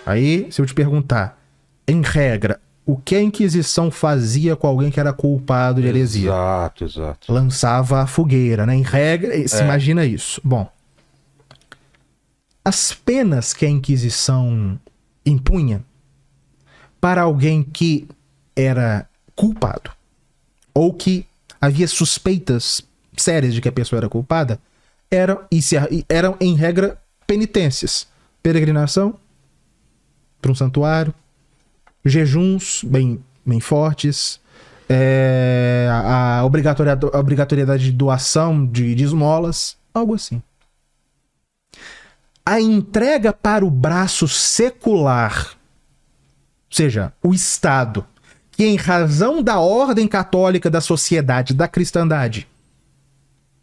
Aí, se eu te perguntar, em regra, o que a Inquisição fazia com alguém que era culpado de heresia? Exato. Lançava a fogueira, né? Em regra, se imagina isso. Bom, as penas que a Inquisição impunha para alguém que era culpado ou que havia suspeitas sérias de que a pessoa era culpada eram em regra penitências, peregrinação para um santuário, jejuns bem fortes, a obrigatoriedade de doação de esmolas, algo assim. A entrega para o braço secular, ou seja, o Estado, que em razão da ordem católica da sociedade, da cristandade,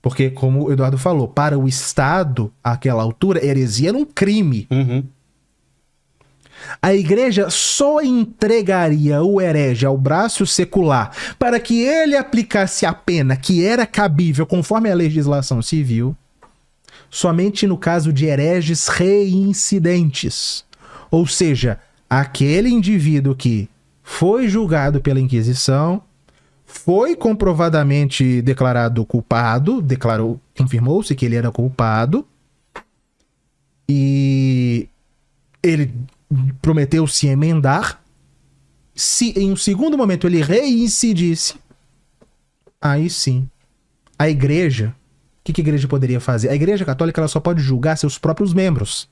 porque, como o Eduardo falou, para o Estado, àquela altura, heresia era um crime. Uhum. A igreja só entregaria o herege ao braço secular para que ele aplicasse a pena que era cabível conforme a legislação civil, somente no caso de hereges reincidentes. Ou seja, aquele indivíduo que foi julgado pela Inquisição, foi comprovadamente declarado culpado, confirmou-se que ele era culpado, e ele prometeu se emendar. Se em um segundo momento ele reincidisse, aí sim, a igreja, o que a igreja poderia fazer? A igreja católica ela só pode julgar seus próprios membros.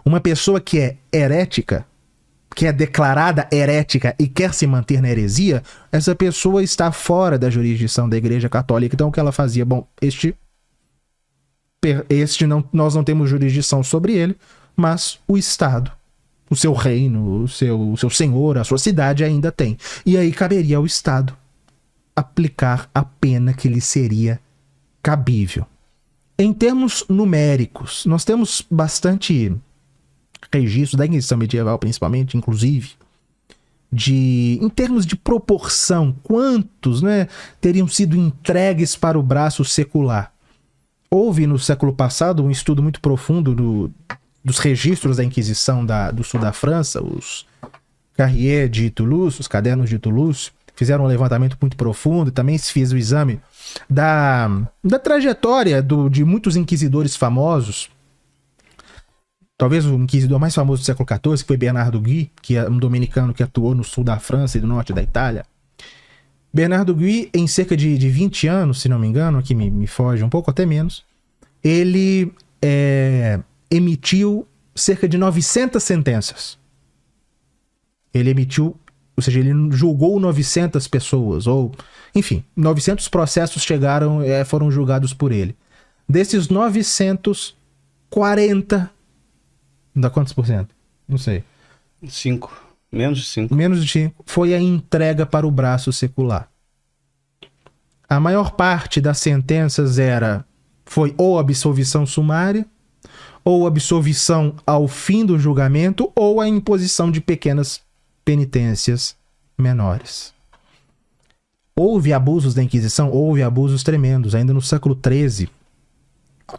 Uma pessoa que é herética, que é declarada herética e quer se manter na heresia, essa pessoa está fora da jurisdição da Igreja Católica. Então o que ela fazia? Bom, nós não temos jurisdição sobre ele, mas o Estado, o seu reino, o seu senhor, a sua cidade ainda tem. E aí caberia ao Estado aplicar a pena que lhe seria cabível. Em termos numéricos, nós temos bastante registros da Inquisição medieval, principalmente, inclusive, em termos de proporção, quantos, né, teriam sido entregues para o braço secular. Houve no século passado um estudo muito profundo dos registros da Inquisição do sul da França, os Carrier de Toulouse, os cadernos de Toulouse, fizeram um levantamento muito profundo e também se fez o exame da trajetória de muitos inquisidores famosos. Talvez o inquisidor mais famoso do século XIV, que foi Bernardo Guy, que é um dominicano que atuou no sul da França e do norte da Itália. Bernardo Guy, em cerca de 20 anos, se não me engano, aqui me foge um pouco, até menos, ele emitiu cerca de 900 sentenças. Ele emitiu, ou seja, ele julgou 900 pessoas, ou, enfim, 900 processos foram julgados por ele. Desses 940... dá quantos por cento? Não sei. 5. Menos de 5. Menos de 5. Foi a entrega para o braço secular. A maior parte das sentenças foi ou absolvição sumária, ou absolvição ao fim do julgamento, ou a imposição de pequenas penitências menores. Houve abusos da Inquisição? Houve abusos tremendos. Ainda no século XIII,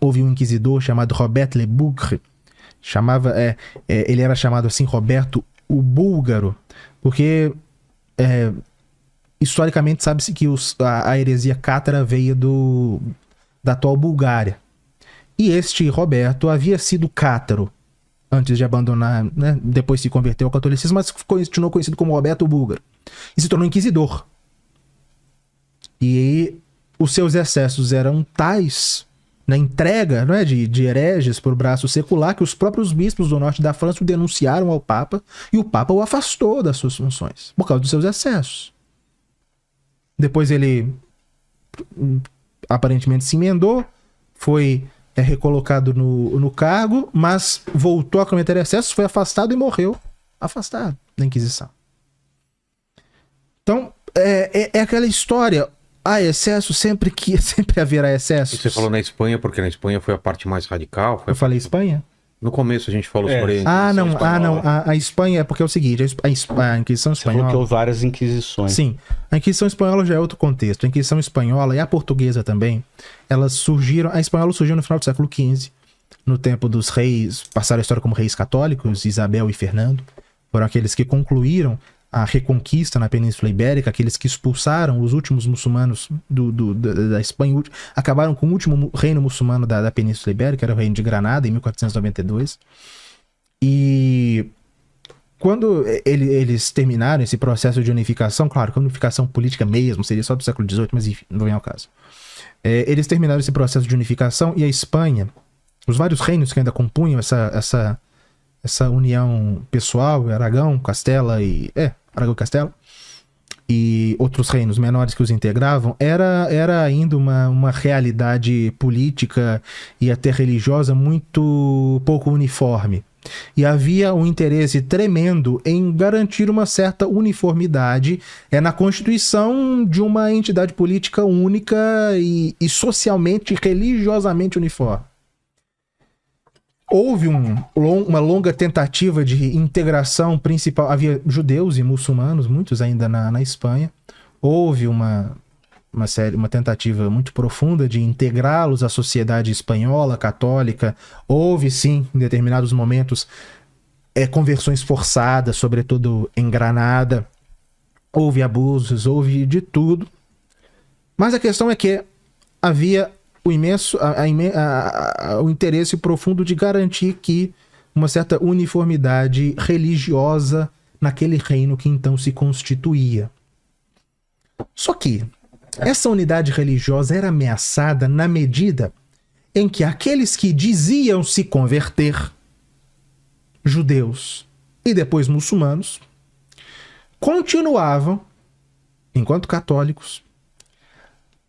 houve um inquisidor chamado Robert Le Bougre. Ele era chamado assim, Roberto o Búlgaro, porque historicamente sabe-se que a heresia cátara veio da atual Bulgária. E este Roberto havia sido cátaro antes de abandonar, né, depois se converteu ao catolicismo, mas continuou conhecido como Roberto o Búlgaro. E se tornou inquisidor. E os seus excessos eram tais na entrega, não é, de hereges por braço secular, que os próprios bispos do norte da França o denunciaram ao Papa, e o Papa o afastou das suas funções, por causa dos seus excessos. Depois ele aparentemente se emendou, foi recolocado no cargo, mas voltou a cometer excessos, foi afastado e morreu afastado da Inquisição. Então, é aquela história... há excesso, sempre haverá excesso. E você falou na Espanha, porque na Espanha foi a parte mais radical. Eu falei Espanha? No começo a gente falou sobre a Espanha é porque é o seguinte, a Inquisição Espanhola... Você falou que houve várias Inquisições. Sim, a Inquisição Espanhola já é outro contexto. A Inquisição Espanhola e a portuguesa também, elas surgiram... A espanhola surgiu no final do século XV no tempo dos reis, passaram a história como reis católicos, Isabel e Fernando, foram aqueles que concluíram a reconquista na Península Ibérica, aqueles que expulsaram os últimos muçulmanos da Espanha, acabaram com o último reino muçulmano da Península Ibérica, era o reino de Granada, em 1492. E quando eles terminaram esse processo de unificação, claro que a unificação política mesmo seria só do século XVIII, mas enfim, não vem ao caso. Eles terminaram esse processo de unificação e a Espanha, os vários reinos que ainda compunham essa união pessoal, Aragão, Castela e... Aragão e Castela, e outros reinos menores que os integravam, era ainda uma realidade política e até religiosa muito pouco uniforme. E havia um interesse tremendo em garantir uma certa uniformidade na constituição de uma entidade política única e socialmente e religiosamente uniforme. Houve uma longa tentativa de integração principal. Havia judeus e muçulmanos, muitos ainda na Espanha. Houve uma tentativa muito profunda de integrá-los à sociedade espanhola, católica. Houve, sim, em determinados momentos, conversões forçadas, sobretudo em Granada. Houve abusos, houve de tudo. Mas a questão é que havia o interesse profundo de garantir que uma certa uniformidade religiosa naquele reino que então se constituía. Só que essa unidade religiosa era ameaçada na medida em que aqueles que diziam se converter, judeus e depois muçulmanos, continuavam, enquanto católicos,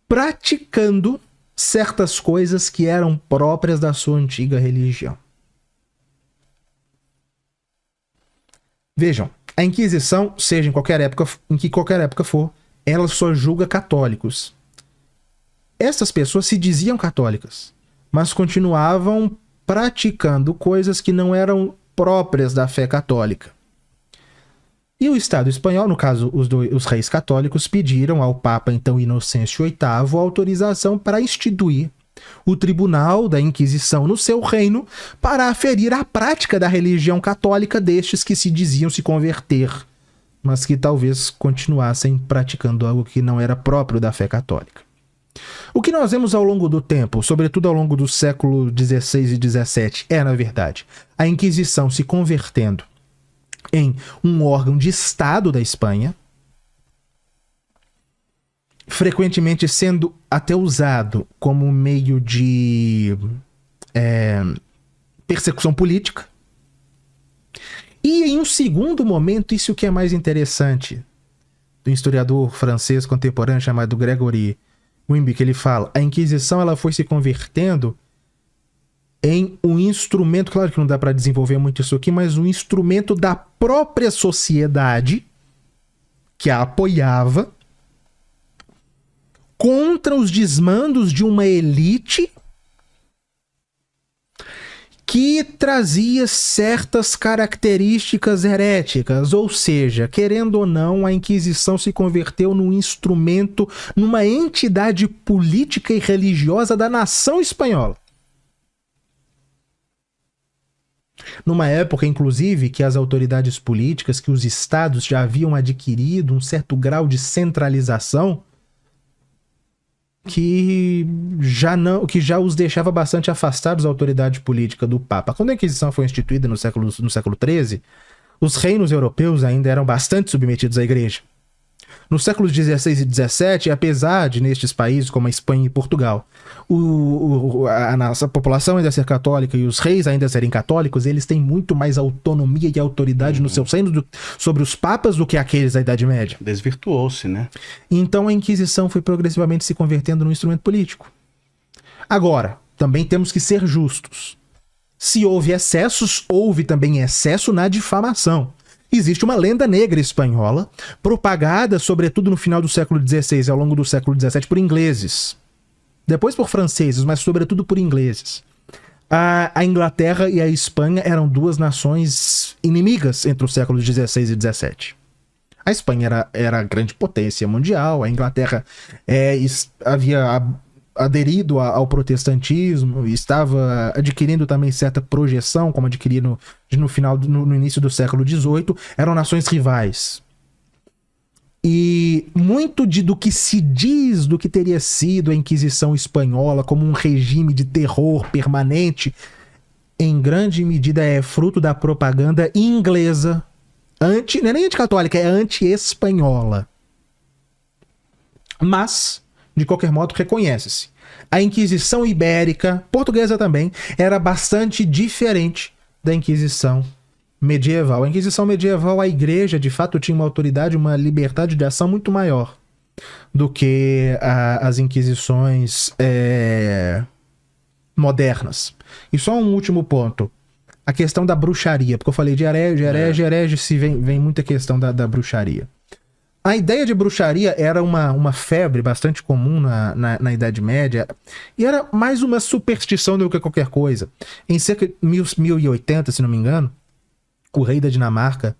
praticando certas coisas que eram próprias da sua antiga religião. Vejam, a Inquisição, seja em qualquer época for, ela só julga católicos. Essas pessoas se diziam católicas, mas continuavam praticando coisas que não eram próprias da fé católica. E o Estado espanhol, no caso os reis católicos, pediram ao Papa então Inocêncio VIII a autorização para instituir o Tribunal da Inquisição no seu reino para aferir a prática da religião católica destes que se diziam se converter, mas que talvez continuassem praticando algo que não era próprio da fé católica. O que nós vemos ao longo do tempo, sobretudo ao longo do século XVI e XVII, na verdade, a Inquisição se convertendo em um órgão de Estado da Espanha, frequentemente sendo até usado como meio de persecução política. E em um segundo momento, isso que é mais interessante, do historiador francês contemporâneo chamado Gregory Wimbick, ele fala, a Inquisição ela foi se convertendo em um instrumento, claro que não dá para desenvolver muito isso aqui, mas um instrumento da própria sociedade que a apoiava contra os desmandos de uma elite que trazia certas características heréticas, ou seja, querendo ou não, a Inquisição se converteu num instrumento, numa entidade política e religiosa da nação espanhola. Numa época, inclusive, que as autoridades políticas, que os estados já haviam adquirido um certo grau de centralização que já os deixava bastante afastados da autoridade política do Papa. Quando a Inquisição foi instituída no século XIII, os reinos europeus ainda eram bastante submetidos à Igreja. Nos séculos XVI e XVII, apesar de nestes países como a Espanha e Portugal, a nossa população ainda ser católica e os reis ainda serem católicos, eles têm muito mais autonomia e autoridade nos seus reinos sobre os papas do que aqueles da Idade Média. Desvirtuou-se, né? Então a Inquisição foi progressivamente se convertendo num instrumento político. Agora, também temos que ser justos. Se houve excessos, houve também excesso na difamação. Existe uma lenda negra espanhola, propagada sobretudo no final do século XVI e ao longo do século XVII por ingleses. Depois por franceses, mas sobretudo por ingleses. A Inglaterra e a Espanha eram duas nações inimigas entre os séculos XVI e XVII. A Espanha era a grande potência mundial, a Inglaterra havia aderido ao protestantismo e estava adquirindo também certa projeção, como adquiriram no início do século XVIII, eram nações rivais. E muito do que se diz do que teria sido a Inquisição Espanhola como um regime de terror permanente, em grande medida é fruto da propaganda inglesa, não é nem anticatólica, é anti-espanhola. Mas, de qualquer modo, reconhece-se. A Inquisição Ibérica, portuguesa também, era bastante diferente da Inquisição medieval. A Inquisição medieval, a igreja, de fato, tinha uma autoridade, uma liberdade de ação muito maior do que as inquisições modernas. E só um último ponto. A questão da bruxaria, porque eu falei de herege, se vem muita questão da bruxaria. A ideia de bruxaria era uma febre bastante comum na Idade Média e era mais uma superstição do que qualquer coisa. Em cerca de 1080, se não me engano, o rei da Dinamarca,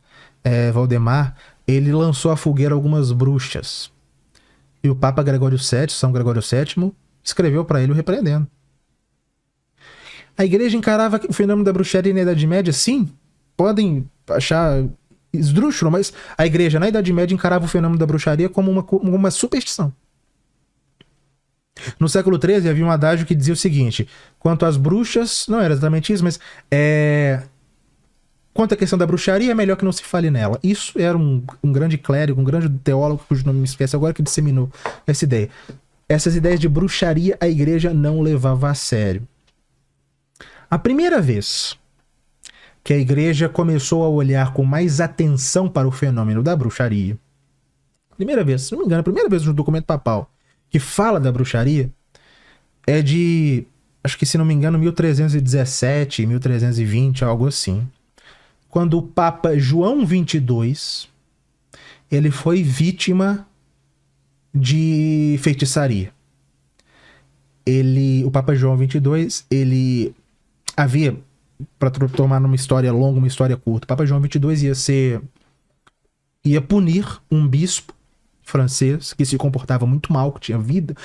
Valdemar, ele lançou à fogueira algumas bruxas. E o Papa Gregório VII, São Gregório VII, escreveu para ele o repreendendo. A igreja encarava o fenômeno da bruxaria na Idade Média, sim, podem achar esdrúxulo, mas a igreja na Idade Média encarava o fenômeno da bruxaria como uma superstição. No século XIII havia um adágio que dizia o seguinte: quanto às bruxas, não era exatamente isso, mas quanto à questão da bruxaria, é melhor que não se fale nela. Isso era um grande clérigo, um grande teólogo, cujo nome me esquece agora, que disseminou essa ideia. Essas ideias de bruxaria a igreja não levava a sério. A primeira vez que a igreja começou a olhar com mais atenção para o fenômeno da bruxaria, primeira vez, se não me engano, a primeira vez no documento papal que fala da bruxaria é de, acho que se não me engano, 1317, 1320, algo assim. Quando o Papa João XXII, ele foi vítima de feitiçaria. O Papa João XXII, ele havia, para tomar numa história longa, uma história curta, o Papa João XXII ia punir um bispo francês que se comportava muito mal, que tinha vida,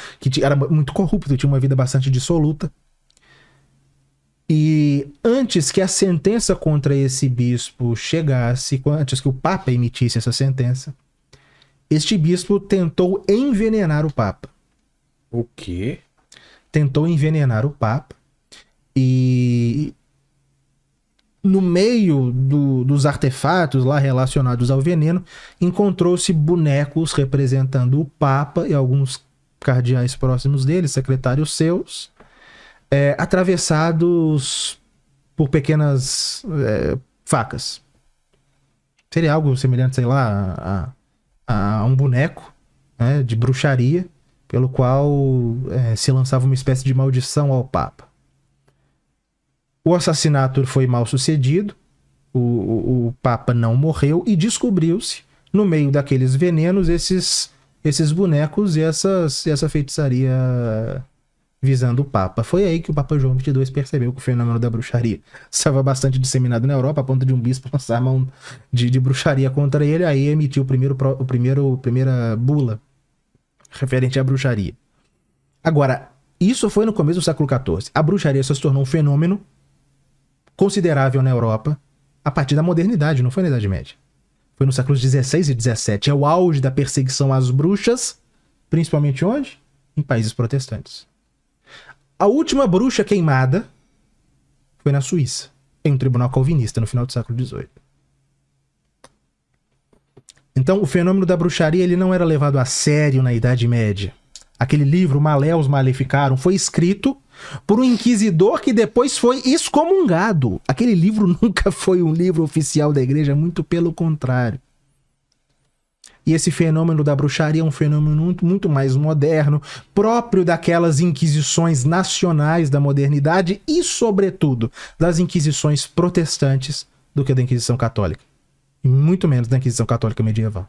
era muito corrupto, tinha uma vida bastante dissoluta. E antes que a sentença contra esse bispo chegasse, antes que o Papa emitisse essa sentença, este bispo tentou envenenar o Papa. O quê? Tentou envenenar o Papa e no meio dos artefatos lá relacionados ao veneno, encontrou-se bonecos representando o Papa e alguns cardeais próximos dele, secretários seus, atravessados por pequenas facas. Seria algo semelhante, sei lá, a um boneco, né, de bruxaria, pelo qual se lançava uma espécie de maldição ao Papa. O assassinato foi mal sucedido, o Papa não morreu e descobriu-se, no meio daqueles venenos, esses bonecos e essa feitiçaria visando o Papa. Foi aí que o Papa João XXII percebeu que o fenômeno da bruxaria estava bastante disseminado na Europa, a ponto de um bispo lançar mão de bruxaria contra ele, aí emitiu a primeira bula referente à bruxaria. Agora, isso foi no começo do século XIV. A bruxaria só se tornou um fenômeno considerável na Europa a partir da modernidade, não foi na Idade Média. Foi nos séculos XVI e XVII. É o auge da perseguição às bruxas, principalmente onde? Em países protestantes. A última bruxa queimada foi na Suíça, em um tribunal calvinista, no final do século XVIII. Então, o fenômeno da bruxaria ele não era levado a sério na Idade Média. Aquele livro, Maléus Maleficarum, foi escrito por um inquisidor que depois foi excomungado. Aquele livro nunca foi um livro oficial da igreja, muito pelo contrário. E esse fenômeno da bruxaria é um fenômeno muito, muito mais moderno, próprio daquelas inquisições nacionais da modernidade e, sobretudo, das inquisições protestantes do que da Inquisição Católica. E muito menos da Inquisição Católica medieval.